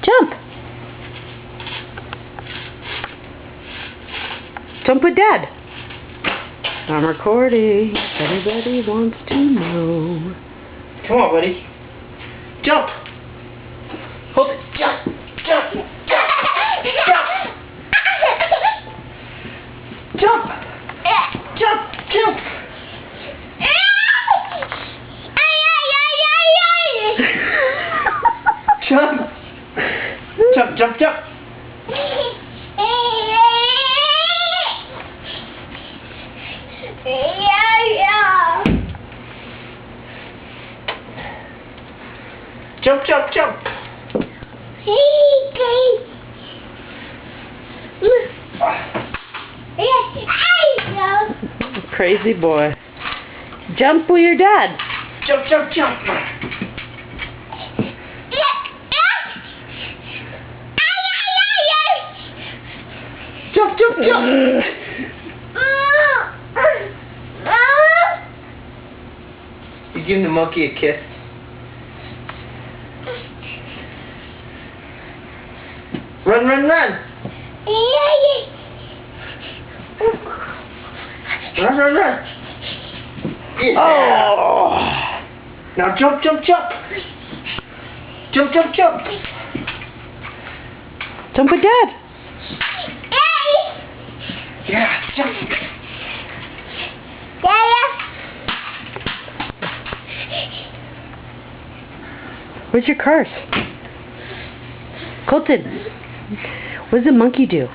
Jump. Jump with Dad. I'm recording. Everybody wants to know. Come on, buddy. Jump. Hold it. Jump. Jump. Jump. Jump. Jump. Jump. Jump. Jump. Jump. Jump. Jump. Jump, jump, jump. Crazy boy. Jump with your dad. Jump, jump, jump. Jump, jump, jump. You giving the monkey a kiss? Run, run, run! Run, run, run! Yeah. Oh! Now jump, jump, jump! Jump, jump, jump! Jump with Dad. Yeah, jump! Where's your cars? Colton, what does the monkey do?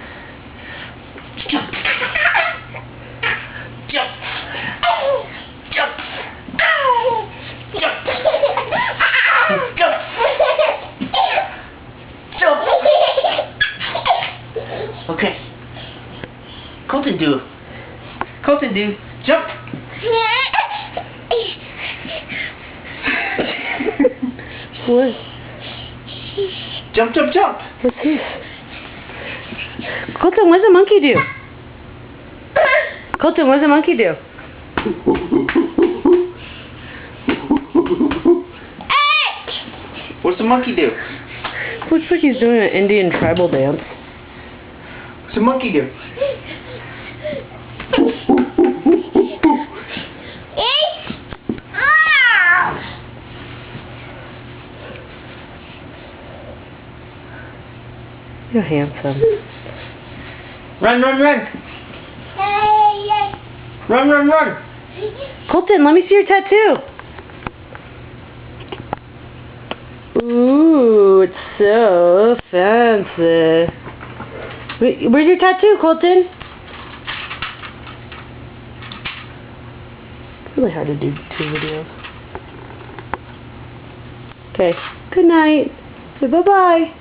Jump! Jump! Jump! Jump! Jump! Jump! Okay. Colton do. Colton do. Jump! What? Jump, jump, jump! What's this? Colton, what does a monkey do? Colton, what does a monkey do? What's the monkey do? Looks like he's doing an Indian tribal dance. What's the monkey do? You're handsome. Run, run, run! Run, run, run! Colton, let me see your tattoo. Ooh, it's so fancy. Wait, where's your tattoo, Colton? It's really hard to do 2 videos. Okay, good night. Say bye-bye.